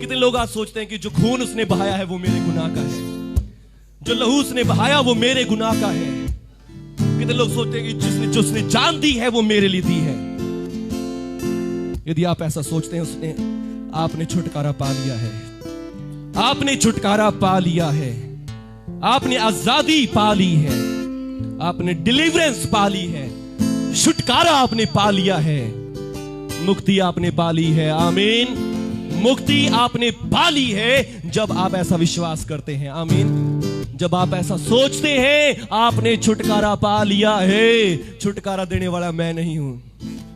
कितने लोग आज सोचते हैं कि जो खून उसने बहाया है वो मेरे गुनाह का है, जो लहू उसने बहाया वो मेरे गुनाह का है। कितने लोग सोचते हैं कि जो उसने जान दी है वो मेरे लिए दी है। यदि आप ऐसा सोचते हैं, आपने छुटकारा पा लिया है, आपने छुटकारा पा लिया है, आपने आजादी पा ली है, आपने डिलीवरेंस पा ली है, छुटकारा आपने पा लिया है, मुक्ति आपने पा ली है। आमीन। मुक्ति आपने पा ली है जब आप ऐसा विश्वास करते हैं। आमीन। जब आप ऐसा सोचते हैं, आपने छुटकारा पा लिया है। छुटकारा देने वाला मैं नहीं हूं,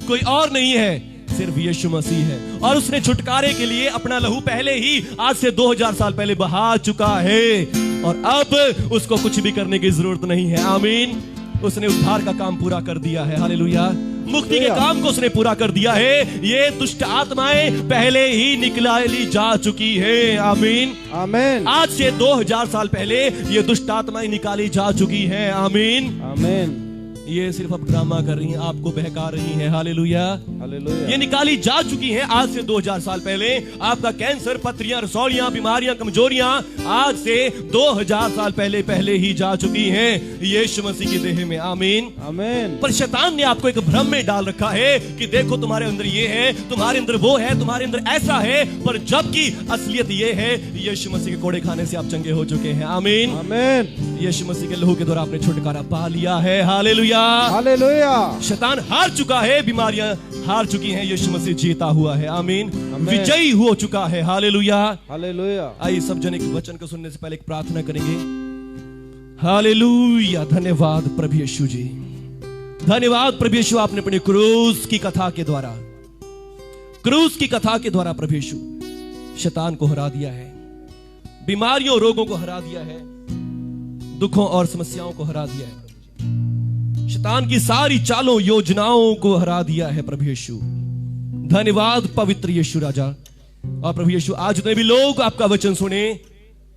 कोई और नहीं है, सिर्फ यीशु मसीह है। और उसने छुटकारे के लिए अपना लहू पहले ही आज से 2000 साल पहले बहा चुका है, और अब उसको कुछ भी करने की जरूरत नहीं है। आमीन। उसने उद्धार का काम पूरा कर दिया है। हालेलुया। मुक्ति के काम को उसने पूरा कर दिया है। ये दुष्ट आत्माएं पहले ही निकाली जा चुकी है। आमीन। आमीन। आज से 2000 साल पहले ये दुष्ट आत्माएं निकाली जा चुकी है। आमीन। आमीन। ये सिर्फ अब ड्रामा कर रही हैं, आपको बहका रही हैं। हालेलुया। हालेलुया। ये निकाली जा चुकी हैं आज से 2000 साल पहले। आपका कैंसर, पथरियां, रसौलियां, बीमारियां, कमजोरियां आज से 2000 साल पहले ही जा चुकी हैं यीशु मसीह की देह में। आमीन। आमीन। पर शैतान ने आपको एक भ्रम में डाल रखा है कि देखो तुम्हारे अंदर ये है, तुम्हारे अंदर वो है, तुम्हारे अंदर ऐसा है, पर जबकि असलियत ये है, यीशु मसीह के कोड़े खाने से आप चंगे हो चुके हैं। आमीन। आमीन। यीशु मसीह के लहू के द्वारा आपने छुटकारा पा लिया है। हालेलुया। हालेलुया। शैतान हार चुका है, बीमारियां हार चुकी हैं, यीशु मसीह जीता हुआ है। आमीन। विजयी हो चुका है। हालेलुया। हालेलुया। आइए सब जन एक वचन को सुनने से पहले एक प्रार्थना करेंगे। हालेलुया। धन्यवाद प्रभु यीशु जी, धन्यवाद प्रभु यीशु, आपने अपने क्रूस की कथा के द्वारा, क्रूस की कथा के द्वारा प्रभु यीशु शैतान को हरा दिया है, बीमारियों रोगों को हरा दिया है, दुखों और समस्याओं को हरा दिया है। शैतान की सारी चालों योजनाओं को हरा दिया है प्रभु यीशु। धन्यवाद पवित्र यीशु राजा। और प्रभु यीशु आज जितने भी लोग आपका वचन सुने,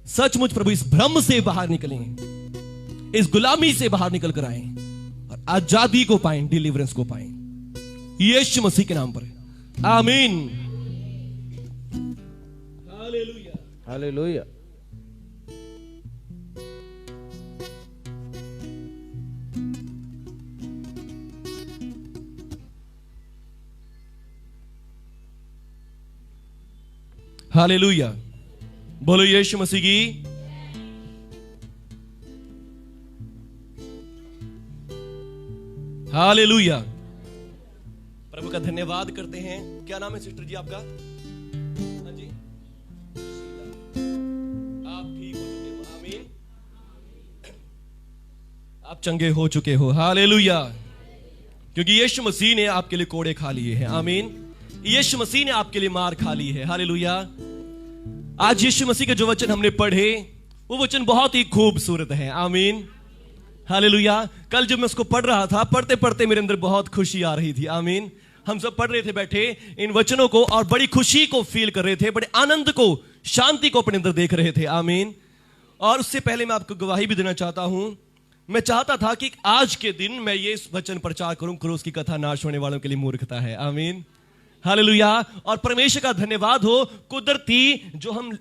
सचमुच प्रभु इस भ्रम से बाहर निकलें, इस गुलामी से बाहर निकल कर आए और आजादी को पाएं, डिलीवरेंस को पाएं, यीशु मसीह के नाम पर। आमीन। हालेलुया। हालेलुया। हालेलुया। बोलो यीशु मसीह की। हालेलुया। प्रभु का धन्यवाद करते हैं। क्या नाम है सिस्टर जी आपका? हाँ जी, आप ठीक हो चुके हो। आमीन। आप चंगे हो चुके हो। हालेलुया। क्योंकि यीशु मसीह ने आपके लिए कोड़े खा लिए हैं। आमीन। यीशु मसीह ने आपके लिए मार खा ली है। हालेलुया। आज यीशु मसीह के जो वचन हमने पढ़े, वो वचन बहुत ही खूबसूरत है। आमीन। हालेलुया। कल जब मैं उसको पढ़ रहा था, पढ़ते पढ़ते मेरे अंदर बहुत खुशी आ रही थी। आमीन। हम सब पढ़ रहे थे बैठे इन वचनों को और बड़ी खुशी को फील कर रहे थे, बड़े आनंद को, शांति को अपने अंदर देख रहे थे। आमीन। और उससे पहले मैं आपको गवाही भी देना चाहता हूं। मैं चाहता था कि आज के दिन मैं ये वचन प्रचार करूं, क्रूस की कथा नाश होने वालों के लिए मूर्खता है। आमीन। हालेलुया। और परमेश्वर का धन्यवाद हो, कुदरती जो हम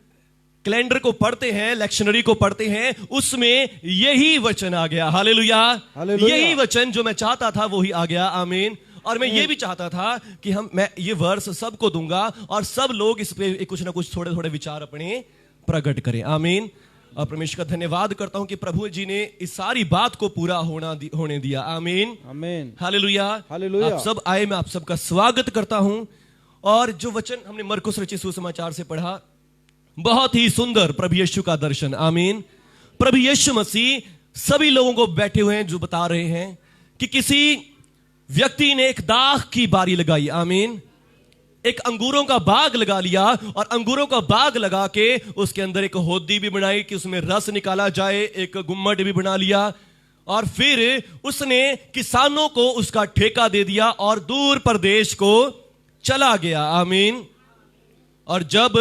कैलेंडर को पढ़ते हैं, लेक्शनरी को पढ़ते हैं, उसमें यही वचन आ गया। हालेलुया। यही वचन जो मैं चाहता था वो ही आ गया। आमीन। और मैं ये भी चाहता था कि मैं ये वर्स सबको दूंगा और सब लोग इस पे कुछ ना कुछ थोड़े थोड़े विचार अपने प्रकट करें। आमीन। और परमेश्वर का धन्यवाद करता हूं कि प्रभु जी ने इस सारी बात को पूरा होने दिया। आमीन। आमीन। हालेलुया। हालेलुया। आप सब आए, मैं आप सबका स्वागत करता हूं। और जो वचन हमने मरकुस रचित सुसमाचार से पढ़ा, बहुत ही सुंदर प्रभु यीशु का दर्शन। आमीन। प्रभु यीशु मसीह सभी लोगों को बैठे हुए हैं जो बता रहे हैं कि किसी व्यक्ति ने एक दाख की बारी लगाई। आमीन। एक अंगूरों का बाग लगा लिया और अंगूरों का बाग लगा के उसके अंदर एक होदी भी बनाई कि उसमें रस निकाला जाए, एक गुम्मट भी बना लिया और फिर उसने किसानों को उसका ठेका दे दिया और दूर प्रदेश को चला गया। आमीन। और जब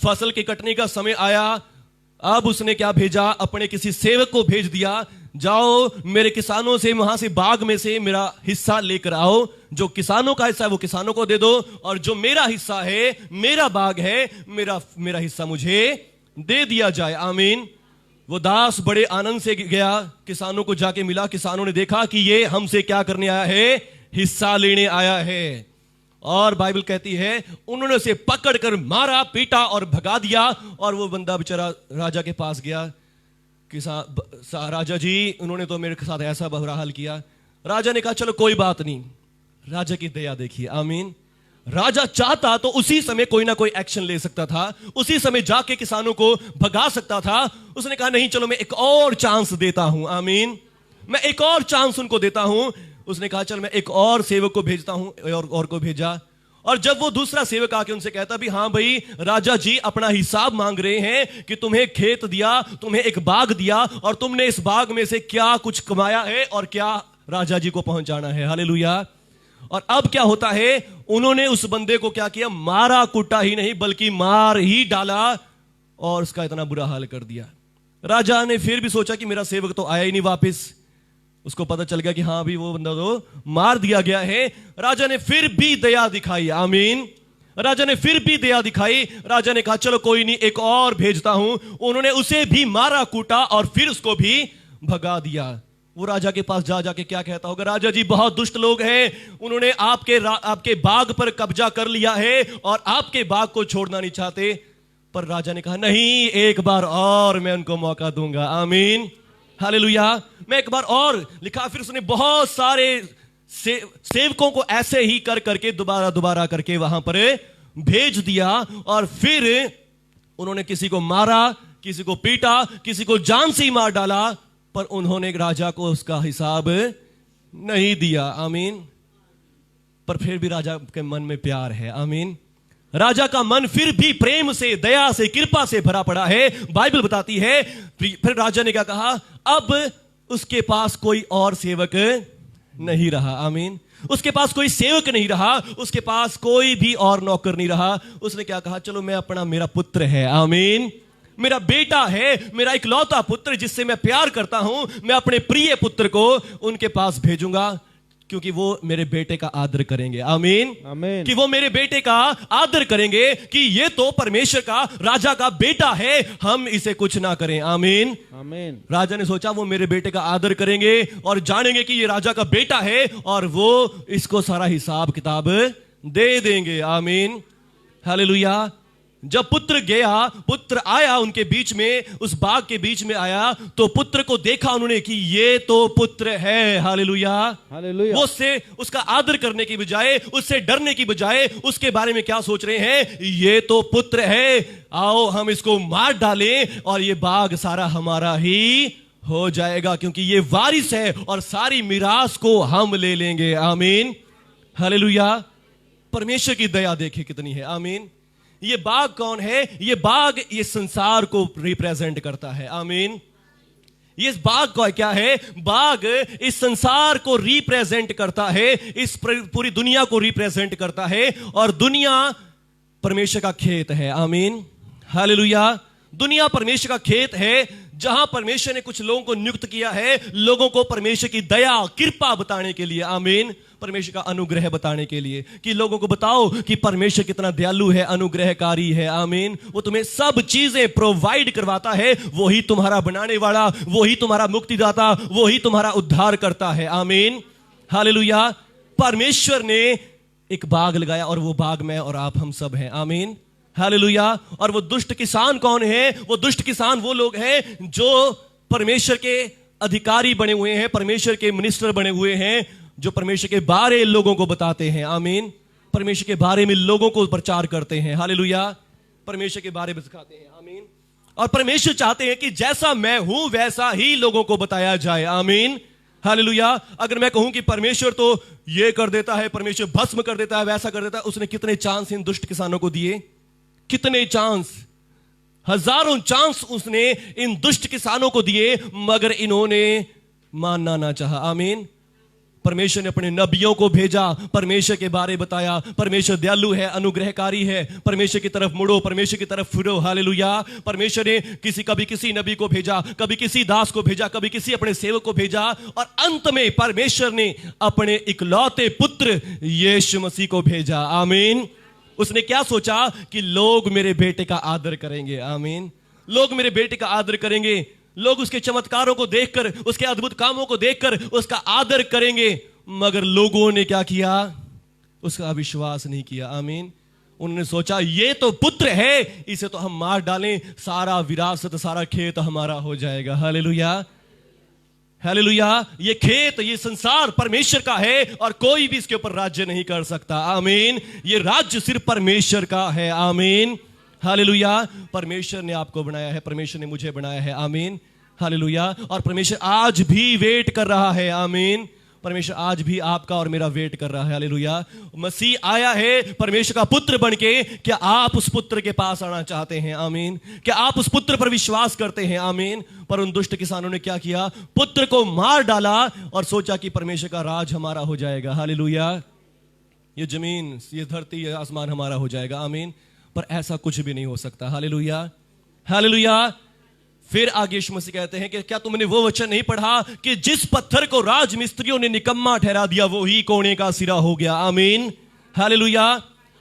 फसल के कटने का समय आया, अब उसने क्या भेजा? अपने किसी सेवक को भेज दिया जाओ मेरे किसानों से वहां से बाग में से मेरा हिस्सा लेकर आओ, जो किसानों का हिस्सा है वो किसानों को दे दो, और जो मेरा हिस्सा है, मेरा बाग है, मेरा हिस्सा मुझे दे दिया जाए। आमीन। वो दास बड़े आनंद से गया, किसानों को जाके मिला, किसानों ने देखा कि ये हमसे क्या करने आया है, हिस्सा लेने आया है। और बाइबल कहती है उन्होंने उसे पकड़कर मारा, पीटा और भगा दिया। और वो बंदा बेचारा राजा के पास गया, राजा जी उन्होंने तो मेरे साथ ऐसा बुरा हाल किया। राजा ने कहा चलो कोई बात नहीं। राजा की दया देखिए। आमीन। राजा चाहता तो उसी समय कोई ना कोई एक्शन ले सकता था, उसी समय जाके किसानों को भगा सकता था। उसने कहा नहीं, चलो मैं एक और चांस देता हूं। आमीन। मैं एक और चांस उनको देता हूं। उसने कहा चल मैं एक और सेवक को भेजता हूं, और को भेजा। और जब वो दूसरा सेवक आके उनसे कहता भी हाँ भाई राजा जी अपना हिसाब मांग रहे हैं कि तुम्हें खेत दिया, तुम्हें एक बाग दिया, और तुमने इस बाग में से क्या कुछ कमाया है और क्या राजा जी को पहुंचाना है। हालेलुया। और अब क्या होता है, उन्होंने उस बंदे को क्या किया, मारा कुटा ही नहीं बल्कि मार ही डाला और उसका इतना बुरा हाल कर दिया। राजा ने फिर भी सोचा कि मेरा सेवक तो आया ही नहीं वापस। उसको पता चल गया कि हाँ भी वो बंदा तो मार दिया गया है। राजा ने फिर भी दया दिखाई। आमीन। राजा ने फिर भी दया दिखाई। राजा ने कहा चलो कोई नहीं, एक और भेजता हूं। उन्होंने उसे भी मारा कूटा और फिर उसको भी भगा दिया। वो राजा के पास जाके क्या कहता होगा, राजा जी बहुत दुष्ट लोग हैं, उन्होंने आपके बाग पर कब्जा कर लिया है और आपके बाग को छोड़ना नहीं चाहते। पर राजा ने कहा नहीं, एक बार और मैं उनको मौका दूंगा। आमीन। हालेलुया। मैं एक बार और लिखा। फिर उसने बहुत सारे सेवकों को ऐसे ही कर करके दोबारा करके वहां पर भेज दिया। और फिर उन्होंने किसी को मारा, किसी को पीटा, किसी को जान से ही मार डाला, पर उन्होंने राजा को उसका हिसाब नहीं दिया। आमीन। पर फिर भी राजा के मन में प्यार है। आमीन। राजा का मन फिर भी प्रेम से, दया से, कृपा से भरा पड़ा है। बाइबल बताती है फिर राजा ने क्या कहा, अब उसके पास कोई और सेवक नहीं रहा। आमीन। उसके पास कोई सेवक नहीं रहा, उसके पास कोई भी और नौकर नहीं रहा। उसने क्या कहा, चलो मैं मेरा पुत्र है, आमीन, मेरा बेटा है, मेरा इकलौता पुत्र जिससे मैं प्यार करता हूं, मैं अपने प्रिय पुत्र को उनके पास भेजूंगा क्योंकि वो मेरे बेटे का आदर करेंगे। आमीन। आमीन। कि वो मेरे बेटे का आदर करेंगे कि ये तो परमेश्वर का, राजा का बेटा है, हम इसे कुछ ना करें। आमीन। आमीन। राजा ने सोचा वो मेरे बेटे का आदर करेंगे और जानेंगे कि ये राजा का बेटा है और वो इसको सारा हिसाब किताब दे देंगे। आमीन। हालेलुया। जब पुत्र आया उनके बीच में, उस बाग के बीच में आया, तो पुत्र को देखा उन्होंने कि ये तो पुत्र है। हालेलुया। हालेलुया। वो उससे उसका आदर करने की बजाय, उससे डरने की बजाय उसके बारे में क्या सोच रहे हैं, ये तो पुत्र है, आओ हम इसको मार डालें और ये बाग सारा हमारा ही हो जाएगा क्योंकि ये वारिस है और सारी मिरास को हम ले लेंगे। आमीन। हालेलुया। परमेश्वर की दया देखे कितनी है। आमीन। ये बाग कौन है? ये बाग ये संसार को रिप्रेजेंट करता है। आमीन। ये बाग का क्या है? बाग इस संसार को रिप्रेजेंट करता है, इस पूरी दुनिया को रिप्रेजेंट करता है और दुनिया परमेश्वर का खेत है। आमीन। हालेलुया। दुनिया परमेश्वर का खेत है जहां परमेश्वर ने कुछ लोगों को नियुक्त किया है, लोगों को परमेश्वर की दया, कृपा बताने के लिए। आमीन। परमेश्वर का अनुग्रह बताने के लिए कि लोगों को बताओ कि परमेश्वर कितना दयालु है, अनुग्रहकारी है। आमीन। वो तुम्हें सब चीजें प्रोवाइड करवाता है, वही तुम्हारा बनाने वाला, वही तुम्हारा मुक्तिदाता, वही तुम्हारा उद्धार करता है। आमीन। हालेलुया। परमेश्वर ने एक बाग लगाया और वो बाग में और आप हम सब हैं। आमीन। हालेलुया। और वो दुष्ट किसान कौन है? वो दुष्ट किसान वो लोग हैं जो परमेश्वर के अधिकारी बने हुए हैं, परमेश्वर के मिनिस्टर बने हुए हैं, जो परमेश्वर के बारे लोगों को बताते हैं। आमीन। परमेश्वर के बारे में लोगों को प्रचार करते हैं। हालेलुया। परमेश्वर के बारे में सिखाते हैं। आमीन। और परमेश्वर चाहते हैं कि जैसा मैं हूं वैसा ही लोगों को बताया जाए। आमीन। हालेलुया। अगर मैं कहूं कि परमेश्वर तो ये कर देता है, परमेश्वर भस्म कर देता है, वैसा कर देता है, उसने कितने चांस इन दुष्ट किसानों को दिए, कितने चांस, हजारों चांस उसने इन दुष्ट किसानों को दिए, मगर इन्होंने मानना ना चाहा। आमीन। परमेश्वर ने अपने नबियों को भेजा, परमेश्वर के बारे बताया। परमेश्वर दयालु है, अनुग्रहकारी है। परमेश्वर की तरफ मुड़ो, परमेश्वर की तरफ फिरो। हालेलुया। परमेश्वर ने कभी किसी नबी को भेजा, कभी किसी दास को भेजा, कभी किसी अपने सेवक को भेजा, और अंत में परमेश्वर ने अपने इकलौते पुत्र यीशु मसीह को भेजा। आमीन। उसने क्या सोचा कि लोग मेरे बेटे का आदर करेंगे। आमीन। लोग मेरे बेटे का आदर करेंगे, लोग उसके चमत्कारों को देखकर, उसके अद्भुत कामों को देखकर उसका आदर करेंगे। मगर लोगों ने क्या किया? उसका विश्वास नहीं किया। आमीन। उन्होंने सोचा ये तो पुत्र है, इसे तो हम मार डालें, सारा विरासत, सारा खेत हमारा हो जाएगा। Hallelujah, hallelujah. ये खेत, ये संसार परमेश्वर का है और कोई भी इसके ऊपर राज्य नहीं कर सकता। आमीन। ये राज्य सिर्फ परमेश्वर का है। आमीन, हालेलुया। परमेश्वर ने आपको बनाया है, परमेश्वर ने मुझे बनाया है। आमीन, हालेलुया। और परमेश्वर आज भी वेट कर रहा है। आमीन। परमेश्वर आज भी आपका और मेरा वेट कर रहा है। हालेलुया। मसीह आया है परमेश्वर का पुत्र बनके। क्या आप उस पुत्र के पास आना चाहते हैं? आमीन। क्या आप उस पुत्र पर विश्वास करते हैं? आमीन। पर उन दुष्ट किसानों ने क्या किया? पुत्र को मार डाला और सोचा कि परमेश्वर का राज हमारा हो जाएगा। हालेलुया। ये जमीन, ये धरती, ये आसमान हमारा हो जाएगा। आमीन। पर ऐसा कुछ भी नहीं हो सकता। Hallelujah, hallelujah. फिर आगे यीशु मसीह कहते हैं कि क्या तुमने वो वचन नहीं पढ़ा कि जिस पत्थर को राज मिस्त्रियों ने निकम्मा ठहरा दिया वो ही कोने का सिरा हो गया। आमीन, हालेलुया।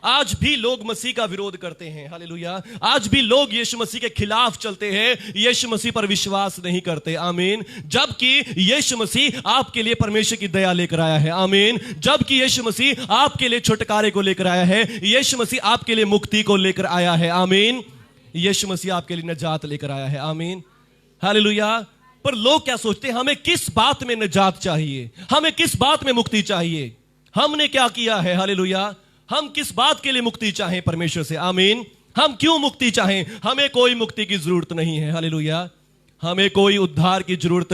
आज भी लोग मसीह का विरोध करते हैं। हालेलुया। आज भी लोग यीशु मसीह के खिलाफ चलते हैं, यीशु मसीह पर विश्वास नहीं करते। आमीन। जबकि यीशु मसीह आपके लिए परमेश्वर की दया लेकर आया है। आमीन। जबकि यीशु मसीह आपके लिए छुटकारे को लेकर आया है, यीशु मसीह आपके लिए मुक्ति को लेकर आया है। आमीन। यीशु मसीह आपके लिए निजात लेकर आया है। आमीन, हालेलुया। पर लोग क्या सोचते हैं? हमें किस बात में निजात चाहिए, हमें किस बात में मुक्ति चाहिए? हमने क्या किया है? हालेलुया। हम किस बात के लिए मुक्ति चाहें परमेश्वर से? आमीन। हम क्यों मुक्ति चाहें? हमें कोई मुक्ति की जरूरत नहीं है। हालेलुया। हमें कोई उद्धार की जरूरत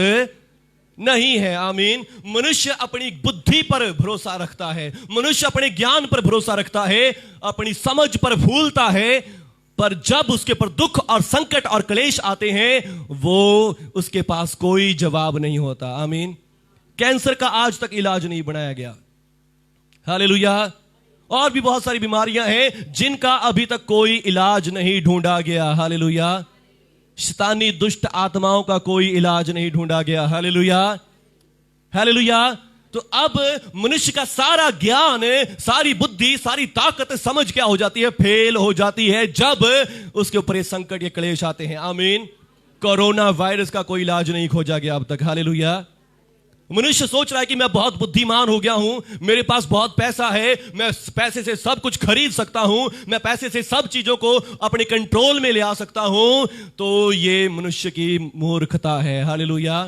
नहीं है। आमीन। मनुष्य अपनी बुद्धि पर भरोसा रखता है, मनुष्य अपने ज्ञान पर भरोसा रखता है, अपनी समझ पर भूलता है। पर जब उसके पर दुख और संकट और क्लेश आते हैं, वो उसके पास कोई जवाब नहीं होता। आमीन। कैंसर का आज तक इलाज नहीं बनाया गया। हालेलुया। और भी बहुत सारी बीमारियां हैं जिनका अभी तक कोई इलाज नहीं ढूंढा गया। हालेलुया। शैतानी दुष्ट आत्माओं का कोई इलाज नहीं ढूंढा गया। Hallelujah, hallelujah. तो अब मनुष्य का सारा ज्ञान, सारी बुद्धि, सारी ताकत, समझ क्या हो जाती है? फेल हो जाती है जब उसके ऊपर ये संकट, ये क्लेश आते हैं। आमीन। कोरोना वायरस का कोई इलाज नहीं खोजा गया अब तक। हालेलुया। मनुष्य सोच रहा है कि मैं बहुत बुद्धिमान हो गया हूं, मेरे पास बहुत पैसा है, मैं पैसे से सब कुछ खरीद सकता हूं, मैं पैसे से सब चीजों को अपने कंट्रोल में ले आ सकता हूं। तो ये मनुष्य की मूर्खता है। हालेलुया।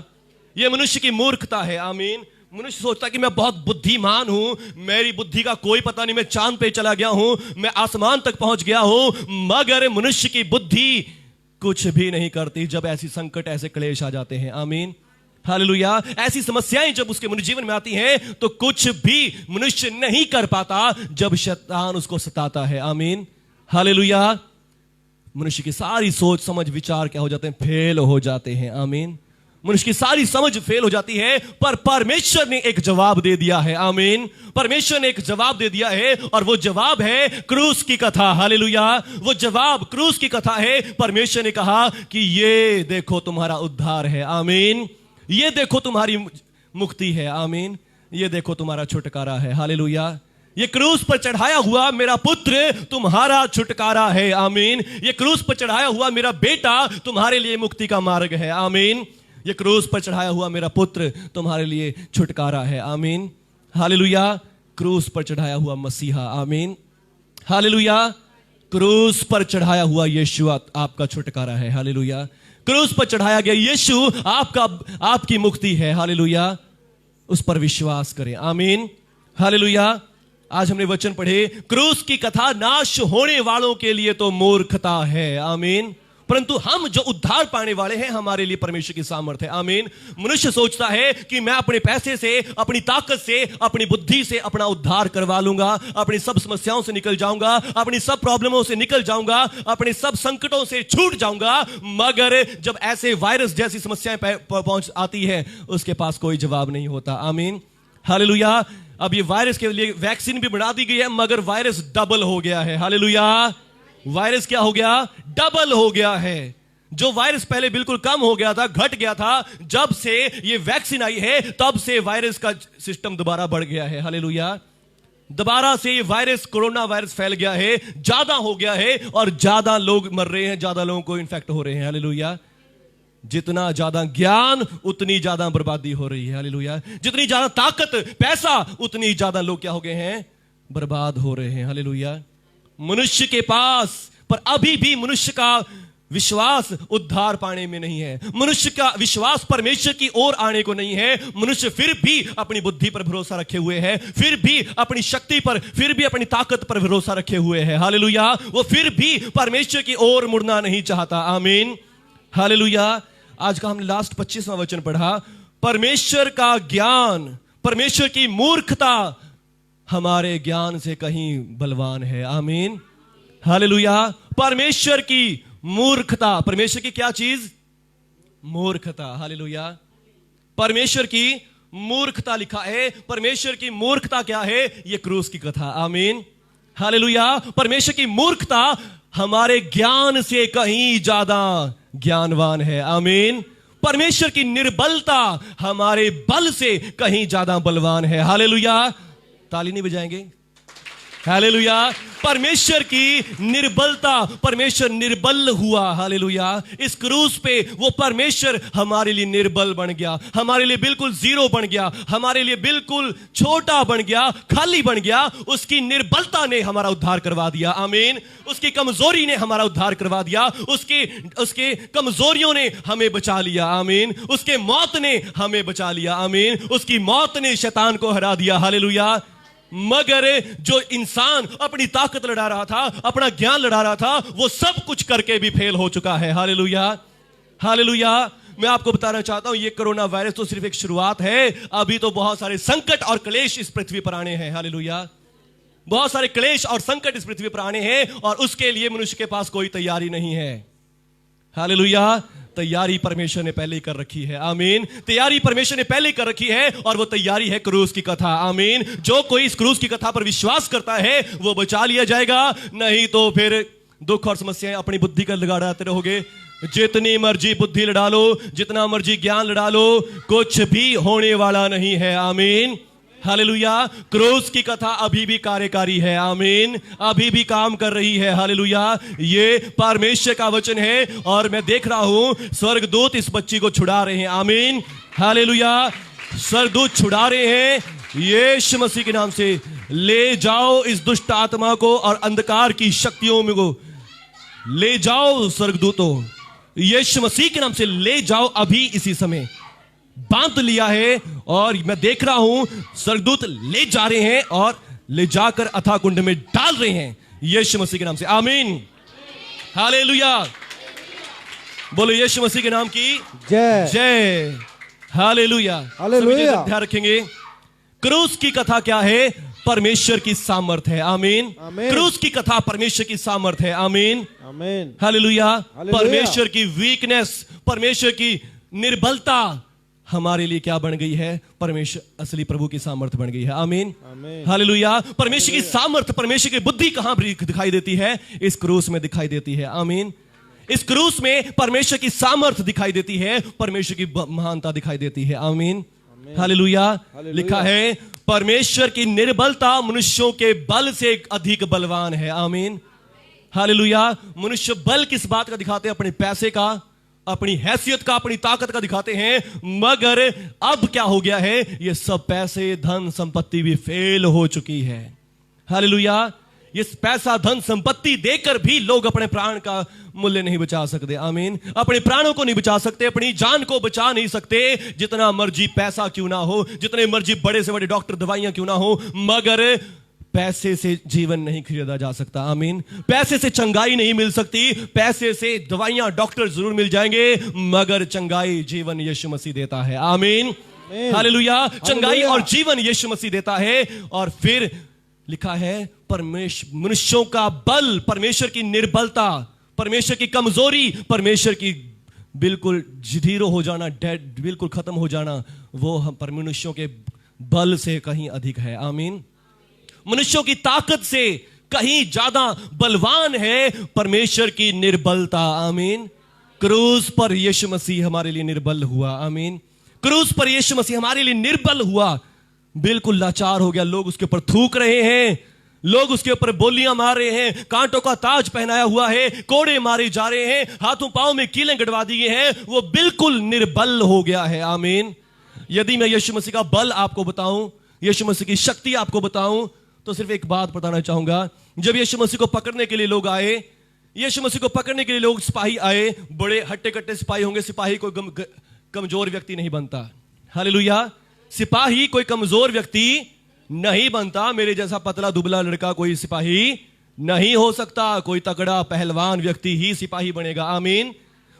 ये मनुष्य की मूर्खता है। आमीन। मनुष्य सोचता है कि मैं बहुत बुद्धिमान हूं, मेरी बुद्धि का कोई पता नहीं, मैं चांद पे चला गया हूं, मैं आसमान तक पहुंच गया हूं। मगर मनुष्य की बुद्धि कुछ भी नहीं करती जब ऐसी संकट, ऐसे क्लेश आ जाते हैं। आमीन, हालेलुया। ऐसी समस्याएं जब उसके मनुष्य जीवन में आती हैं तो कुछ भी मनुष्य नहीं कर पाता जब शैतान उसको सताता है। आमीन, हालेलुया। मनुष्य की सारी सोच समझ विचार क्या हो जाते हैं? फेल हो जाते हैं। आमीन। मनुष्य की सारी समझ फेल हो जाती है, पर परमेश्वर ने एक जवाब दे दिया है। आमीन। परमेश्वर ने एक जवाब दे दिया है और वो जवाब है क्रूस की कथा। हालेलुया। वो जवाब क्रूस की कथा है। परमेश्वर ने कहा कि ये देखो तुम्हारा उद्धार है। आमीन। ये देखो तुम्हारी मुक्ति है। आमीन। ये देखो तुम्हारा छुटकारा है। हालेलुया। ये क्रूस पर चढ़ाया हुआ मेरा पुत्र तुम्हारा छुटकारा है। आमीन। ये क्रूस पर चढ़ाया हुआ मेरा बेटा तुम्हारे लिए मुक्ति का मार्ग है। आमीन। ये क्रूस पर चढ़ाया हुआ मेरा पुत्र तुम्हारे लिए छुटकारा है। आमीन, हालेलुया। क्रूस पर चढ़ाया हुआ मसीहा। आमीन, हालेलुया। क्रूस पर चढ़ाया हुआ यीशु आपका छुटकारा है। हालेलुया। क्रूस पर चढ़ाया गया यीशु आपकी मुक्ति है। हालेलुया। उस पर विश्वास करें। आमीन, हालेलुया। आज हमने वचन पढ़े, क्रूस की कथा नाश होने वालों के लिए तो मूर्खता है। आमीन। परंतु हम जो उद्धार पाने वाले हैं हमारे लिए परमेश्वर की सामर्थ है। आमीन। मनुष्य सोचता है कि मैं अपने पैसे से, अपनी ताकत से, अपनी बुद्धि से अपना उद्धार करवा लूंगा, अपनी सब समस्याओं से निकल जाऊंगा, अपनी सब प्रॉब्लमों से निकल जाऊंगा, अपने सब संकटों से छूट जाऊंगा। मगर जब ऐसे वायरस जैसी समस्याएं पहुंच आती है उसके पास कोई जवाब नहीं होता। आमीन, हालेलुया। अब ये वायरस के लिए वैक्सीन भी बना दी गई है, मगर वायरस डबल हो गया है। हालेलुया। वायरस क्या हो गया? डबल हो गया है। जो वायरस पहले बिल्कुल कम हो गया था, घट गया था, जब से ये वैक्सीन आई है तब से वायरस का सिस्टम दोबारा बढ़ गया है। हालेलुया। दोबारा से ये वायरस, कोरोना वायरस फैल गया है, ज्यादा हो गया है और ज्यादा लोग मर रहे हैं, ज्यादा लोगों को इन्फेक्ट हो रहे हैं। हालेलुया। जितना ज्यादा ज्ञान उतनी ज्यादा बर्बादी हो रही है। हालेलुया। जितनी ज्यादा ताकत, पैसा, उतनी ज्यादा लोग क्या हो गए हैं? बर्बाद हो रहे हैं। हालेलुया। मनुष्य के पास, पर अभी भी मनुष्य का विश्वास उद्धार पाने में नहीं है। मनुष्य का विश्वास परमेश्वर की ओर आने को नहीं है। मनुष्य फिर भी अपनी बुद्धि पर भरोसा रखे हुए है, फिर भी अपनी शक्ति पर, फिर भी अपनी ताकत पर भरोसा रखे हुए है। हालेलुया। वो फिर भी परमेश्वर की ओर मुड़ना नहीं चाहता। आमीन। हालेलुया। आज का हमने लास्ट 25वां वचन पढ़ा। परमेश्वर का ज्ञान, परमेश्वर की मूर्खता हमारे ज्ञान से कहीं बलवान है। आमीन। हालेलुया। परमेश्वर की मूर्खता, परमेश्वर की क्या चीज? मूर्खता। हालेलुया। परमेश्वर की मूर्खता लिखा है। परमेश्वर की मूर्खता क्या है? ये क्रूस की कथा। आमीन। हालेलुया। परमेश्वर की मूर्खता हमारे ज्ञान से कहीं ज्यादा ज्ञानवान है। आमीन। परमेश्वर की निर्बलता हमारे बल से कहीं ज्यादा बलवान है। हालेलुया। ताली नहीं बजाएंगे? हालेलुया। परमेश्वर की निर्बलता, परमेश्वर निर्बल हुआ। हालेलुया। इस क्रूस पे वो परमेश्वर हमारे लिए निर्बल बन गया, हमारे लिए बिल्कुल जीरो बन गया, हमारे लिए बिल्कुल छोटा बन गया, खाली बन गया। उसकी निर्बलता ने हमारा उद्धार करवा दिया। आमीन। उसकी कमजोरी ने हमारा उद्धार करवा दिया। उसके कमजोरियों ने हमें बचा लिया। आमीन। उसके मौत ने हमें बचा लिया। आमीन। उसकी मौत ने शैतान को हरा दिया। हालेलुया। मगर जो इंसान अपनी ताकत लड़ा रहा था, अपना ज्ञान लड़ा रहा था, वो सब कुछ करके भी फेल हो चुका है। हालेलुया। हालेलुया। मैं आपको बताना चाहता हूं, ये कोरोना वायरस तो सिर्फ एक शुरुआत है। अभी तो बहुत सारे संकट और क्लेश इस पृथ्वी पर आने हैं। हालेलुया। बहुत सारे क्लेश और संकट इस पृथ्वी पर आने हैं और उसके लिए मनुष्य के पास कोई तैयारी नहीं है। हालेलुया। तैयारी परमेश्वर ने पहले ही कर रखी है। आमीन। तैयारी परमेश्वर ने पहले ही कर रखी है और वो तैयारी है क्रूस की कथा। आमीन। जो कोई इस क्रूस की कथा पर विश्वास करता है वो बचा लिया जाएगा, नहीं तो फिर दुख और समस्याएं अपनी बुद्धि का लड़ाते रहोगे। जितनी मर्जी बुद्धि लड़ा लो, जितना मर्जी ज्ञान लड़ा लो, कुछ भी होने वाला नहीं है। आमीन। हालेलुया। क्रूस की कथा अभी भी कार्यकारी है। आमीन। अभी भी काम कर रही है। हालेलुया। ये परमेश्वर का वचन है और मैं देख रहा हूं स्वर्गदूत इस बच्ची को छुड़ा रहे हैं। आमीन। हालेलुया। स्वर्गदूत छुड़ा रहे हैं। यीशु मसीह के नाम से ले जाओ इस दुष्ट आत्मा को और अंधकार की शक्तियों में को ले जाओ। स्वर्गदूतों, यीशु मसीह के नाम से ले जाओ। अभी इसी समय बांध लिया है और मैं देख रहा हूं स्वर्गदूत ले जा रहे हैं और ले जाकर अथाह कुंड में डाल रहे हैं यीशु मसीह के नाम से। आमीन। हालेलुया। बोलो यीशु मसीह के नाम की जय जय। हालेलुया। हालेलुया। ध्यान रखेंगे, क्रूस की कथा क्या है? परमेश्वर की सामर्थ है। आमीन। आमीन। क्रूस की कथा परमेश्वर की सामर्थ है। आमीन। आमीन। हालेलुया। हालेलुया। परमेश्वर की वीकनेस, परमेश्वर की निर्बलता हमारे लिए क्या बन गई है? परमेश्वर असली प्रभु की सामर्थ बन गई है। आमीन। आमीन। हालेलुया। परमेश्वर की सामर्थ, परमेश्वर की बुद्धि कहां दिखाई देती है? इस क्रूस में दिखाई देती है। आमीन। इस क्रूस में परमेश्वर की सामर्थ दिखाई देती है, परमेश्वर की महानता दिखाई देती है। आमीन। हालेलुया। लिखा है परमेश्वर की निर्बलता मनुष्यों के बल से अधिक बलवान है। आमीन। हालेलुया। मनुष्य बल किस बात का दिखाते हैं? अपने पैसे का, अपनी हैसियत का, अपनी ताकत का दिखाते हैं। मगर अब क्या हो गया है? ये सब पैसे, धन, संपत्ति भी फेल हो चुकी है। हालेलुया। ये पैसा, धन, संपत्ति देकर भी लोग अपने प्राण का मूल्य नहीं बचा सकते। आमीन। अपने प्राणों को नहीं बचा सकते, अपनी जान को बचा नहीं सकते। जितना मर्जी पैसा क्यों ना हो, जितने मर्जी बड़े से बड़े डॉक्टर, दवाइयां क्यों ना हो, मगर पैसे से जीवन नहीं खरीदा जा सकता। आमीन। पैसे से चंगाई नहीं मिल सकती। पैसे से दवाइयां, डॉक्टर जरूर मिल जाएंगे, मगर चंगाई जीवन यीशु मसीह देता है। आमीन। हालेलुया। चंगाई और जीवन यीशु मसीह देता है। और फिर लिखा है मनुष्यों का बल, परमेश्वर की निर्बलता, परमेश्वर की कमजोरी, परमेश्वर की बिल्कुल जीरो हो जाना, डेड, बिल्कुल खत्म हो जाना, वो हम पर मनुष्यों के बल से कहीं अधिक है। आमीन। मनुष्यों की ताकत से कहीं ज्यादा बलवान है परमेश्वर की निर्बलता। आमीन। क्रूस पर यीशु मसीह हमारे लिए निर्बल हुआ। आमीन। क्रूस पर यीशु मसीह हमारे लिए निर्बल हुआ, बिल्कुल लाचार हो गया। लोग उसके ऊपर थूक रहे हैं, लोग उसके ऊपर बोलियां मार रहे हैं, कांटों का ताज पहनाया हुआ है, कोड़े मारे जा रहे हैं, हाथों पांव में कीलें गड़वा दिए हैं। वो बिल्कुल निर्बल हो गया है। आमीन। यदि मैं यीशु मसीह का बल आपको बताऊं, यीशु मसीह की शक्ति आपको बताऊं, तो सिर्फ एक बात बताना चाहूंगा। जब यीशु मसीह को पकड़ने के लिए लोग आए, यीशु मसीह को पकड़ने के लिए लोग सिपाही आए, बड़े हट्टे कट्टे सिपाही होंगे। सिपाही कोई कमजोर व्यक्ति नहीं बनता। हालेलुया। सिपाही कोई कमजोर व्यक्ति नहीं बनता। मेरे जैसा पतला दुबला लड़का कोई सिपाही नहीं हो सकता। कोई तगड़ा पहलवान व्यक्ति ही सिपाही बनेगा। आमीन।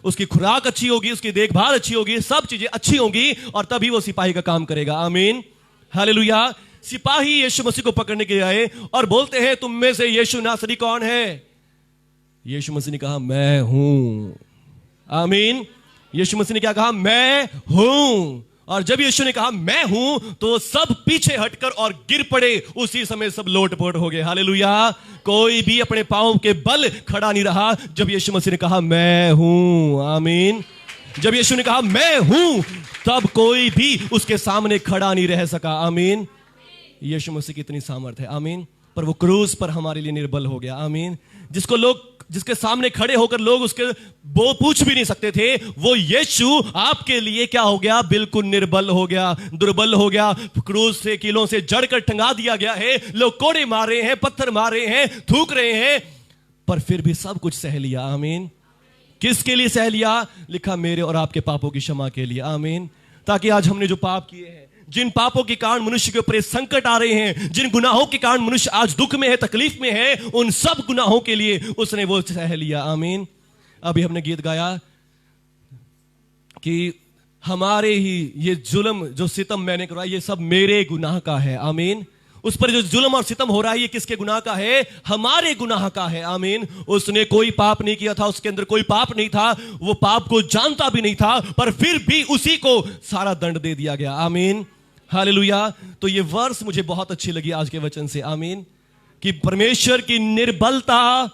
उसकी खुराक अच्छी होगी, उसकी देखभाल अच्छी होगी, सब चीजें अच्छी होंगी और तभी वो सिपाही का काम करेगा। आमीन। हालेलुया। सिपाही यीशु मसीह को पकड़ने के लिए आए और बोलते हैं, तुम में से यीशु नासरी कौन है? यीशु मसीह ने कहा, मैं हूं। आमीन। यीशु मसीह ने क्या कहा? मैं हूं। और जब यीशु ने कहा मैं हूं, तो सब पीछे हटकर और गिर पड़े। उसी समय सब लोटपोट हो गए। हालेलुया। कोई भी अपने पांव के बल खड़ा नहीं रहा जब यीशु मसीह ने कहा मैं हूं। आमीन। जब यीशु ने कहा मैं हूं, तब कोई भी उसके सामने खड़ा नहीं रह सका। आमीन। यीशु मसीह की इतनी सामर्थ है। आमीन। पर वो क्रूस पर हमारे लिए निर्बल हो गया। आमीन। जिसके सामने खड़े होकर लोग उसके वो पूछ भी नहीं सकते थे, वो यीशु आपके लिए क्या हो गया? बिल्कुल निर्बल हो गया, दुर्बल हो गया। क्रूस से कीलों से जड़कर टंगा दिया गया है। लोग कोड़े मार रहे हैं, पत्थर मार रहे हैं, थूक रहे हैं, पर फिर भी सब कुछ सह लिया। आमीन। किसके लिए सह लिया? लिखा, मेरे और आपके पापों की क्षमा के लिए। आमीन। ताकि आज हमने जो पाप किए हैं, जिन पापों के कारण मनुष्य के ऊपर संकट आ रहे हैं, जिन गुनाहों के कारण मनुष्य आज दुख में है, तकलीफ में है, उन सब गुनाहों के लिए उसने वो सह लिया। आमीन। अभी हमने गीत गाया कि हमारे ही ये जुल्म जो सितम मैंने करवाया, ये सब मेरे गुनाह का है। आमीन। उस पर जो जुल्म और सितम हो रहा है, ये किसके गुनाह का है? हमारे गुनाह का है। आमीन। उसने कोई पाप नहीं किया था, उसके अंदर कोई पाप नहीं था, वो पाप को जानता भी नहीं था, पर फिर भी उसी को सारा दंड दे दिया गया। आमीन। हालेलुया। तो ये वर्स मुझे बहुत अच्छी लगी आज के वचन से। आमीन। कि परमेश्वर की निर्बलता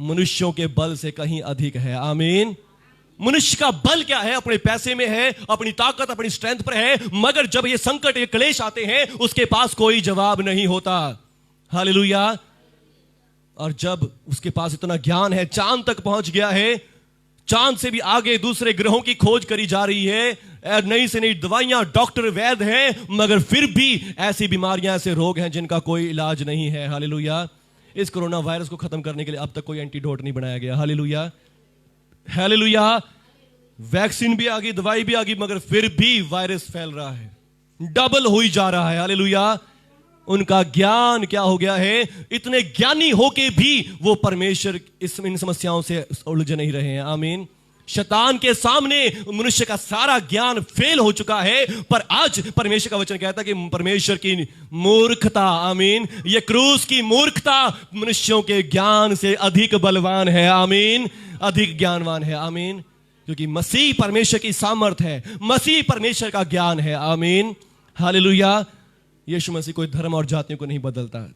मनुष्यों के बल से कहीं अधिक है। आमीन। मनुष्य का बल क्या है? अपने पैसे में है, अपनी ताकत, अपनी स्ट्रेंथ पर है, मगर जब ये संकट, ये क्लेश आते हैं, उसके पास कोई जवाब नहीं होता। हालेलुया। और जब उसके पास इतना ज्ञान है, चांद तक पहुंच गया है, चांद से भी आगे दूसरे ग्रहों की खोज करी जा रही है, नई से नई दवाइयां, डॉक्टर वैद्य हैं, मगर फिर भी ऐसी बीमारियां, ऐसे रोग हैं जिनका कोई इलाज नहीं है। हालेलुया। इस कोरोना वायरस को खत्म करने के लिए अब तक कोई एंटीडोट नहीं बनाया गया। हालेलुया। हालेलुया। वैक्सीन भी आ गई, दवाई भी आ गई, मगर फिर भी वायरस फैल रहा है, डबल हो ही जा रहा है। हालेलुया। उनका ज्ञान क्या हो गया है? इतने ज्ञानी होके भी वो परमेश्वर इन समस्याओं से उलझ नहीं रहे हैं। आमीन। शैतान के सामने मनुष्य का सारा ज्ञान फेल हो चुका है, पर आज परमेश्वर का वचन कहता है कि परमेश्वर की मूर्खता, आमीन, ये क्रूस की मूर्खता मनुष्यों के ज्ञान से अधिक बलवान है। आमीन। अधिक ज्ञानवान है। आमीन। क्योंकि मसीह परमेश्वर की सामर्थ है, मसीह परमेश्वर का ज्ञान है। आमीन। हालेलुया। यीशु मसीह कोई धर्म और जातियों को नहीं बदलता।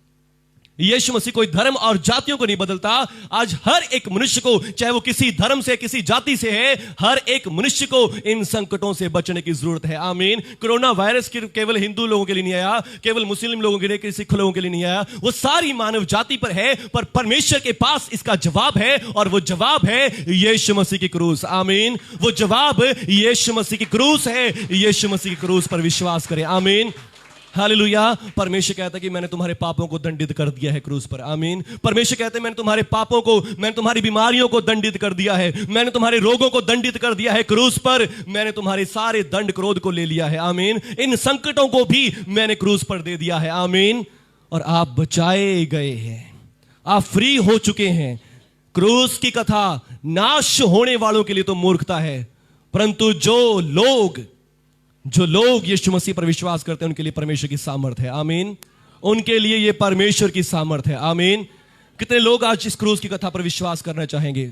यीशु मसीह कोई धर्म और जातियों को नहीं बदलता। आज हर एक मनुष्य को, चाहे वो किसी धर्म से, किसी जाति से है, हर एक मनुष्य को इन संकटों से बचने की जरूरत है। आमीन। कोरोना वायरस केवल हिंदू लोगों के लिए नहीं आया, केवल मुस्लिम लोगों के लिए, किसी सिख लोगों के लिए नहीं आया, वो सारी मानव जाति पर है। पर परमेश्वर के पास इसका जवाब है, और वो जवाब है यीशु मसीह की क्रूस। आमीन। वो जवाब यीशु मसीह की क्रूस है। यीशु मसीह की क्रूस पर विश्वास करें। आमीन। हालेलुया। परमेश्वर कहता है कि मैंने तुम्हारे पापों को दंडित कर दिया है क्रूस पर। आमीन। परमेश्वर कहते हैं मैंने तुम्हारे पापों को, मैंने तुम्हारी बीमारियों को दंडित कर दिया है, मैंने तुम्हारे रोगों को दंडित कर दिया है क्रूस पर, मैंने तुम्हारे सारे दंड क्रोध को ले लिया है। आमीन। इन संकटों को भी मैंने क्रूस पर दे दिया है। आमीन। और आप बचाए गए हैं, आप फ्री हो चुके हैं। क्रूस की कथा नाश होने वालों के लिए तो मूर्खता है, परंतु जो लोग यीशु मसीह पर विश्वास करते हैं उनके लिए परमेश्वर की सामर्थ है। आमीन। उनके लिए यह परमेश्वर की सामर्थ है। आमीन। कितने लोग आज इस क्रूस की कथा पर विश्वास करना चाहेंगे?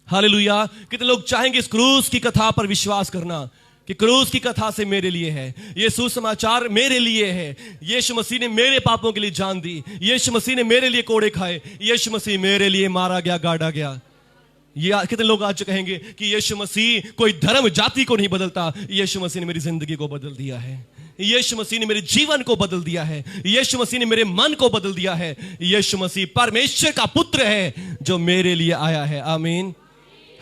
हालेलुया। कितने लोग चाहेंगे इस क्रूस की कथा पर विश्वास करना कि क्रूस की कथा से मेरे लिए है, ये सुसमाचार मेरे लिए है। यीशु मसीह ने मेरे पापों के लिए जान दी, यीशु मसीह ने मेरे लिए कोड़े खाए, यीशु मसीह मेरे लिए मारा गया, गाड़ा गया। ये कितने लोग आज कहेंगे कि यीशु मसीह कोई धर्म जाति को नहीं बदलता, यीशु मसीह ने मेरी जिंदगी को बदल दिया है, यीशु मसीह ने मेरे जीवन को बदल दिया है, यीशु मसीह ने मेरे मन को बदल दिया है। यीशु मसीह परमेश्वर का पुत्र है जो मेरे लिए आया है। आमीन,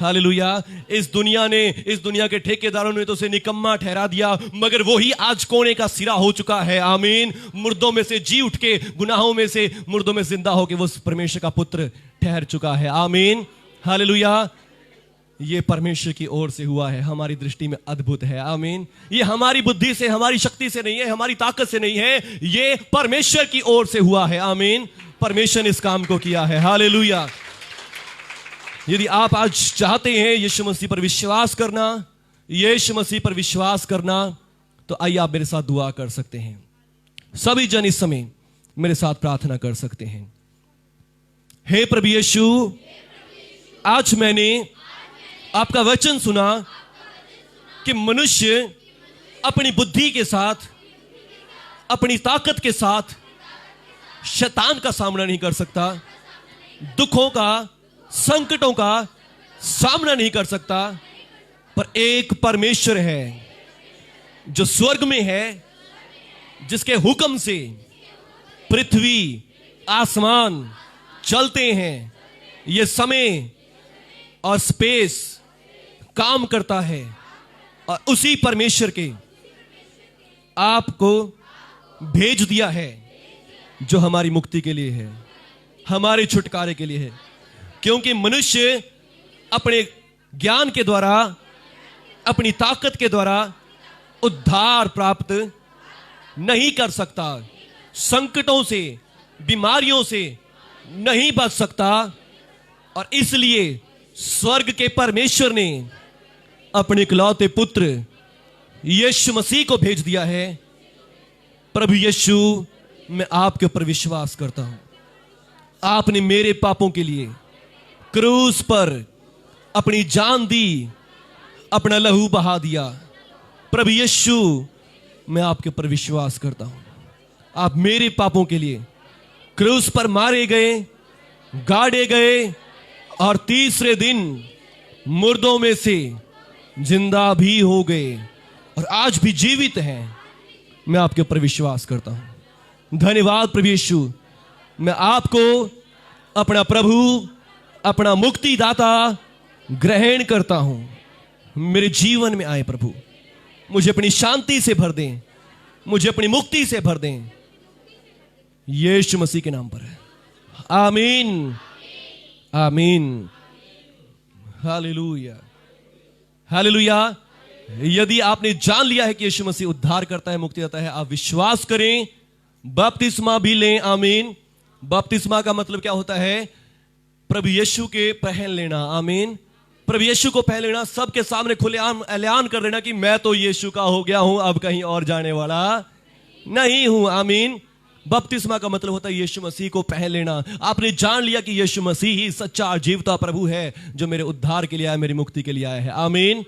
हालेलुया। इस दुनिया के ठेकेदारों ने तो उसे निकम्मा ठहरा दिया, मगर वो ही आज कोने का सिरा हो चुका है। आमीन। मुर्दों में से जी उठ के, गुनाहों में से मुर्दों में जिंदा होके वो परमेश्वर का पुत्र ठहर चुका है। आमीन, हालेलुया। ये परमेश्वर की ओर से हुआ है, हमारी दृष्टि में अद्भुत है। आमीन। ये हमारी बुद्धि से, हमारी शक्ति से नहीं है, हमारी ताकत से नहीं है, ये परमेश्वर की ओर से हुआ है। आमीन। परमेश्वर ने इस काम को किया है। हालेलुया। यदि आप आज चाहते हैं यीशु मसीह पर विश्वास करना, यीशु मसीह पर विश्वास करना, तो आइए आप मेरे साथ दुआ कर सकते हैं। सभी जन इस समय मेरे साथ प्रार्थना कर सकते हैं। हे प्रभु यीशु, आज मैंने आपका वचन सुना कि मनुष्य अपनी बुद्धि के साथ, अपनी ताकत के साथ शैतान का सामना नहीं कर सकता, दुखों का, संकटों का सामना नहीं कर सकता। पर एक परमेश्वर है जो स्वर्ग में है, जिसके हुक्म से पृथ्वी, आसमान चलते हैं, ये समय और स्पेस काम करता है। और उसी परमेश्वर के आपको भेज दिया है जो हमारी मुक्ति के लिए है, हमारे छुटकारे के लिए है। क्योंकि मनुष्य अपने ज्ञान के द्वारा, अपनी ताकत के द्वारा उद्धार प्राप्त नहीं कर सकता, संकटों से, बीमारियों से नहीं बच सकता। और इसलिए स्वर्ग के परमेश्वर ने अपने इकलौते पुत्र यीशु मसीह को भेज दिया है। प्रभु यीशु, मैं आपके ऊपर विश्वास करता हूं। आपने मेरे पापों के लिए क्रूस पर अपनी जान दी, अपना लहू बहा दिया। प्रभु यीशु, मैं आपके ऊपर विश्वास करता हूं। आप मेरे पापों के लिए क्रूस पर मारे गए, गाड़े गए और तीसरे दिन मुर्दों में से जिंदा भी हो गए और आज भी जीवित हैं। मैं आपके ऊपर विश्वास करता हूं। धन्यवाद प्रभु यीशु। मैं आपको अपना प्रभु, अपना मुक्तिदाता ग्रहण करता हूं। मेरे जीवन में आए प्रभु, मुझे अपनी शांति से भर दें, मुझे अपनी मुक्ति से भर दें, यीशु मसीह के नाम पर है। आमीन, आमीन, हालेलुया, हालेलुया। यदि आपने जान लिया है कि यीशु मसीह उद्धार करता है, मुक्ति देता है, आप विश्वास करें, बपतिस्मा भी लें। आमीन। बपतिस्मा का मतलब क्या होता है? प्रभु यीशु के पहन लेना। आमीन। प्रभु यीशु को पहन लेना, सबके सामने खुलेआम ऐलान कर देना कि मैं तो यीशु का हो गया हूं, अब कहीं और जाने वाला नहीं हूं। आमीन। बपतिस्मा का मतलब होता है यीशु मसीह को पहन लेना। आपने जान लिया कि यीशु मसीह ही सच्चा और जीवता प्रभु है जो मेरे उद्धार के लिए आया, मेरी मुक्ति के लिए आया है। आमीन,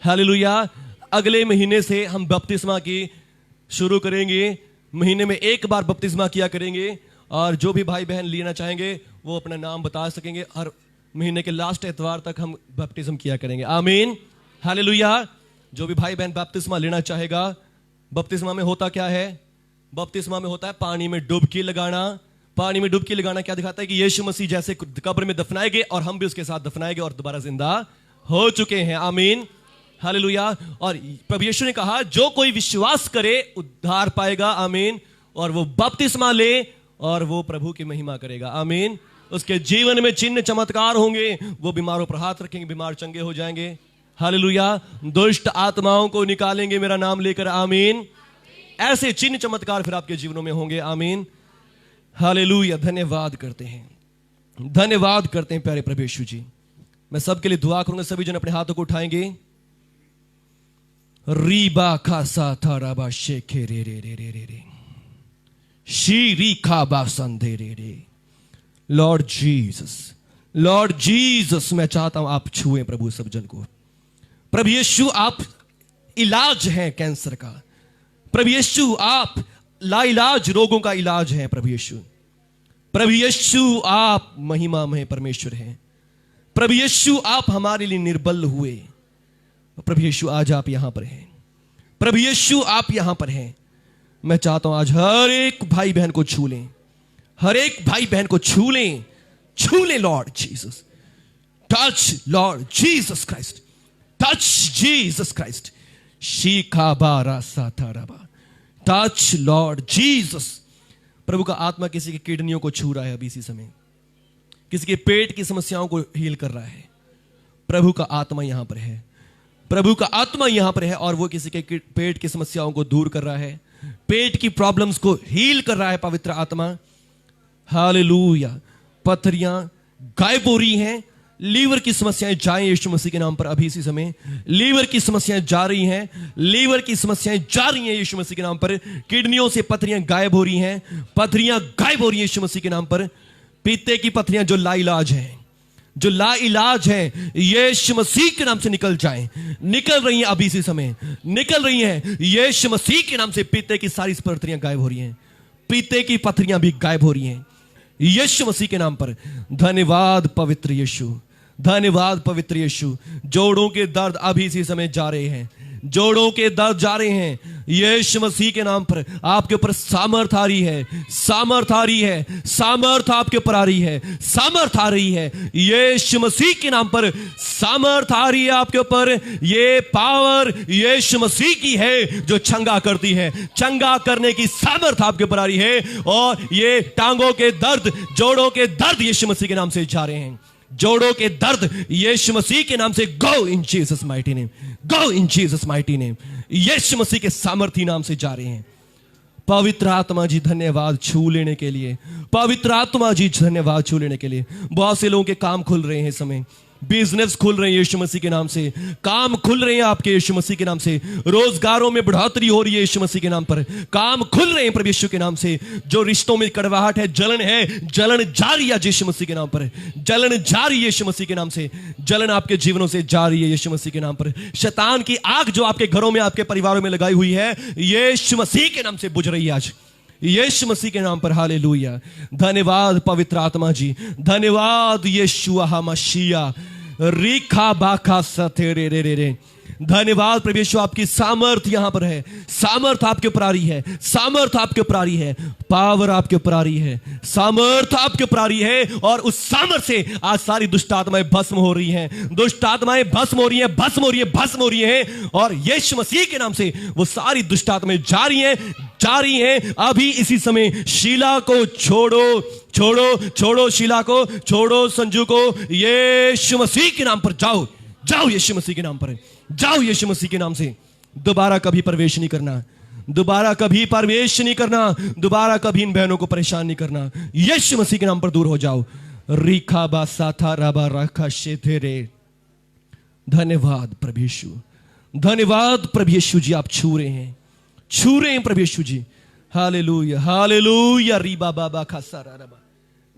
हालेलुया। अगले महीने से हम बपतिस्मा की शुरू करेंगे। महीने में एक बार बपतिस्मा किया करेंगे और जो भी भाई बहन लेना चाहेंगे वो अपना नाम बता सकेंगे। हर महीने के लास्ट एतवार तक हम बपतिस्म किया करेंगे। आमीन, हालेलुया। जो भी भाई बहन बपतिस्मा लेना चाहेगा, बपतिस्मा में होता क्या है? बपतिस्मा में होता है पानी में डुबकी लगाना। पानी में डुबकी लगाना क्या दिखाता है? कि यीशु मसीह जैसे कब्र में दफनाए गए और हम भी उसके साथ दफनाए गए और दोबारा जिंदा हो चुके हैं। आमीन, हालेलुया। और प्रभु यीशु ने कहा जो कोई विश्वास करे उद्धार पाएगा। आमीन। और वो बपतिस्मा ले और वो प्रभु की महिमा करेगा। आमीन। उसके जीवन में चिन्ह चमत्कार होंगे, वो बीमारों पर हाथ रखेंगे, बीमार चंगे हो जाएंगे। हालेलुया। दुष्ट आत्माओं को निकालेंगे मेरा नाम लेकर। आमीन। ऐसे चिन्ह चमत्कार फिर आपके जीवनों में होंगे। आमीन, हालेलुया। धन्यवाद करते हैं, धन्यवाद करते हैं प्यारे प्रभु यीशु जी। मैं सबके लिए दुआ करूंगा, सभी जन अपने हाथों को उठाएंगे। रीबा खासा था राबा शेखे रे रे रे रे रे रे शी खा बासंधे रे रे। लॉर्ड जीसस, लॉर्ड जीसस, मैं चाहता हूं आप छुएं प्रभु सब जन को। प्रभु यीशु, आप इलाज हैं कैंसर का। प्रभु यीशु आप लाइलाज रोगों का इलाज हैं। प्रभु यीशु आप महिमामय परमेश्वर हैं। प्रभु यीशु आप हमारे लिए निर्बल हुए। प्रभु यीशु आज आप यहां पर हैं। प्रभु यीशु आप यहां पर हैं। मैं चाहता हूं आज हर एक भाई बहन को छू लें, हर एक भाई बहन को छू लें, छू लें Lord Jesus. Touch Lord Jesus Christ, touch Jesus Christ. शीखा बारा साथाराबा, टच लॉर्ड जीसस। प्रभु का आत्मा किसी की किडनियों को छू रहा है अभी इसी समय, किसी के पेट की समस्याओं को हील कर रहा है। प्रभु का आत्मा यहां पर है, प्रभु का आत्मा यहां पर है और वो किसी के पेट की समस्याओं को दूर कर रहा है, पेट की प्रॉब्लम्स को हील कर रहा है पवित्र आत्मा। हालेलुया। पथरियां गायब हो रही हैं, लीवर की समस्याएं जाएं यीशु मसीह के नाम पर अभी इसी समय। लीवर की समस्याएं जा रही हैं, लीवर की समस्याएं जा रही हैं यीशु मसीह के नाम पर। किडनियों से पथरियां गायब हो रही हैं, पथरियां गायब हो रही हैं यीशु मसीह के नाम पर। पीते की पथरियां जो लाइलाज हैं, जो लाइलाज हैं, यीशु मसीह के नाम से निकल जाएं, निकल रही हैं अभी इसी समय, निकल रही हैं यीशु मसीह के नाम से। पीते की सारी पथरियां गायब हो रही हैं, पीते की पथरियां भी गायब हो रही हैं यीशु मसीह के नाम पर। धन्यवाद पवित्र यीशु, धन्यवाद पवित्र यीशु। जोड़ों के दर्द अभी इसी समय जा रहे हैं, जोड़ों के दर्द जा रहे हैं यीशु मसीह के नाम पर। आपके ऊपर सामर्थ आ रही है, सामर्थ आ रही है, सामर्थ आपके ऊपर आ रही है, सामर्थ आ रही है यीशु मसीह के नाम पर। सामर्थ आ रही है आपके ऊपर। ये पावर यीशु मसीह की है जो चंगा करती है, चंगा करने की सामर्थ आपके ऊपर आ रही है। और ये टांगों के दर्द, जोड़ों के दर्द यीशु मसीह के नाम से जा रहे हैं, जोड़ों के दर्द यीशु मसीह के नाम से go in Jesus mighty name, go in Jesus mighty name. यीशु मसीह के सामर्थी नाम से जा रहे हैं। पवित्र आत्मा जी धन्यवाद छू लेने के लिए, पवित्र आत्मा जी धन्यवाद छू लेने के लिए। बहुत से लोगों के काम खुल रहे हैं इस समय, बिजनेस खुल रहे हैं यीशु मसीह के नाम से, काम खुल रहे हैं आपके यीशु मसीह के नाम से। रोजगारों में बढ़ोतरी हो रही है यीशु मसीह के नाम पर, काम खुल रहे हैं प्रभु यीशु के नाम से। जो रिश्तों में कड़वाहट है, जलन है, जलन जारी है यीशु मसीह के नाम पर, जलन जारी है यीशु मसीह के नाम से। जलन आपके जीवनों से जारी है यीशु मसीह के नाम पर। शैतान की आग जो आपके घरों में, आपके परिवारों में लगाई हुई है, यीशु मसीह के नाम से बुझ रही है आज यीशु मसीह के नाम पर। हालेलुया। धन्यवाद पवित्र आत्मा जी, धन्यवाद यीशु मसीहा। रिखा बाखा सथेरे रे रे रे। धन्यवाद प्रभु यीशु, आपकी सामर्थ यहां पर है, सामर्थ आपके ऊपर आ रही है, सामर्थ आपके ऊपर आ रही है, पावर आपके ऊपर आ रही है, सामर्थ आपके ऊपर आ रही है। और उस सामर्थ से आज सारी दुष्ट आत्माएं भस्म हो रही हैं, दुष्ट आत्माएं भस्म हो रही हैं, भस्म हो रही है, भस्म हो रही है। और यीशु मसीह के नाम से वो सारी दुष्ट आत्माएं जा रही हैं, जा रही हैं अभी इसी समय। शीला को छोड़ो, छोड़ो, छोड़ो शीला को, छोड़ो संजू को, यीशु मसीह के नाम पर जाओ, जाओ यीशु मसीह के नाम पर, जाओ यीशु मसीह के नाम से। दोबारा कभी प्रवेश नहीं करना, दोबारा कभी प्रवेश नहीं करना, दोबारा कभी इन बहनों को परेशान नहीं करना। यीशु मसीह के नाम पर दूर हो जाओ। रिखा बा साथा राबा रखा शेथेरे। धन्यवाद प्रभु यीशु, धन्यवाद प्रभु यीशु जी, आप छू रहे हैं, छू रहे हैं प्रभु यीशु जी। Hallelujah, hallelujah. रीबा बाबा खासारा रबा।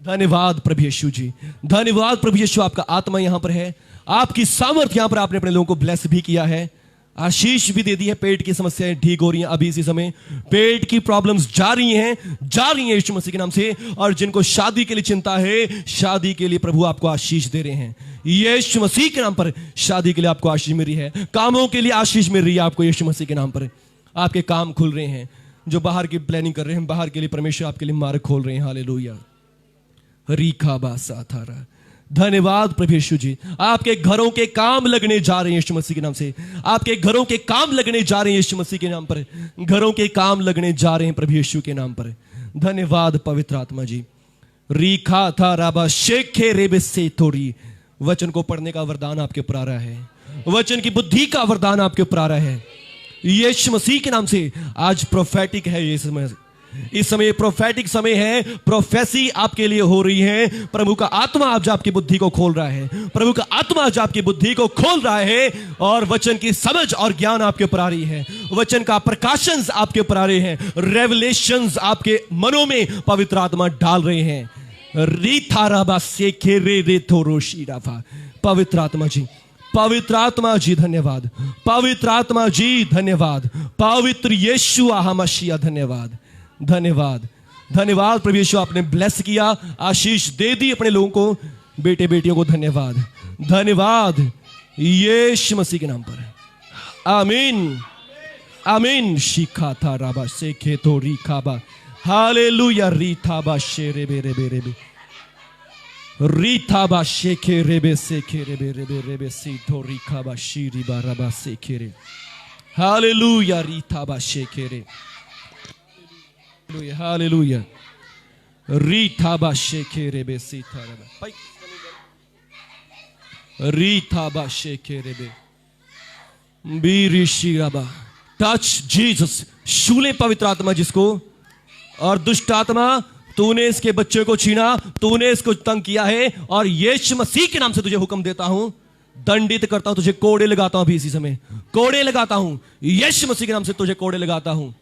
धन्यवाद प्रभु यीशु जी, धन्यवाद प्रभु यीशु। आपका आत्मा यहां पर है, आपकी सामर्थ यहां पर, आपने अपने लोगों को ब्लेस भी किया है, आशीष भी दे दी है। पेट की समस्याएं ठीक हो रही हैं अभी इसी समय, पेट की प्रॉब्लम्स जा रही हैं, जा रही हैं यीशु मसीह के नाम से। और जिनको शादी के लिए चिंता है, शादी के लिए प्रभु आपको आशीष दे रहे हैं यीशु मसीह के नाम पर। शादी के लिए आपको आशीष मिल रही है, कामों के लिए आशीष मिल रही है आपको यीशु मसीह के नाम पर। आपके काम खुल रहे हैं, जो बाहर की प्लानिंग कर रहे हैं, बाहर के लिए परमेश्वर आपके लिए मार्ग खोल रहे हैं। हालेलुया। रीखा बासा थारा। धन्यवाद प्रभु यीशु जी, आपके घरों के काम लगने जा रहे हैं यीशु मसीह के नाम से। आपके घरों के काम लगने जा रहे हैं यीशु मसीह के नाम पर, घरों के काम लगने जा रहे हैं प्रभु यीशु के नाम पर। धन्यवाद पवित्र आत्मा जी। रीखा था राबा शेखे रेबे से थोड़ी। वचन को पढ़ने का वरदान आपके ऊपर आ रहा है, वचन की बुद्धि का वरदान आपके ऊपर आ रहा है यीशु मसीह के नाम से। आज प्रोफेटिक है ये समय, इस समय प्रोफेटिक समय है, प्रोफेसी आपके लिए हो रही है। प्रभु का आत्मा आज आपकी बुद्धि को खोल रहा है, प्रभु का आत्मा आज आपकी बुद्धि को खोल रहा है। और वचन की समझ और ज्ञान आपके ऊपर आ रही है, वचन का प्रकाशन आपके ऊपर आ रहे हैं, रेवलेशंस आपके मनों में पवित्र आत्मा डाल रहे हैं। रीथाराबा से रे रे थोरोशी राफा। पवित्र आत्मा जी पवित्र आत्मा जी धन्यवाद, पवित्र आत्मा जी धन्यवाद, पवित्र यीशु आहा मसीहा धन्यवाद, धन्यवाद, धन्यवाद प्रभु यीशु, आपने ब्लेस किया, आशीष दे दी अपने लोगों को, बेटे बेटियों को धन्यवाद, धन्यवाद यीशु मसीह के नाम पर, आमीन, आमीन। शिखा था राबा से खेतो रिखाबा, हालेलुया। रीथाबा शेरे बेरे बेरे बे, रीथाबा शेखे रेबे सेखे रेबे रेबे रेबे सीधो रिखाबा शीरी बाराबा सेखे रे, हालेलुया। रीथाबा शेखे रे, हालेलुया। रीथाबा शेखे रेबे सीथा रेबे, रीथाबा शेखे रेबे बीरी शीराबा। टच जीसस, शूले पवित्र आत्मा जिसको, और दुष्ट आत्मा तूने इसके बच्चे को छीना, तूने इसको तंग किया है, और यीशु मसीह के नाम से तुझे हुक्म देता हूं, दंडित करता हूं, तुझे कोड़े लगाता हूं, अभी इसी समय कोड़े लगाता हूं, यीशु मसीह के नाम से तुझे कोड़े लगाता हूं।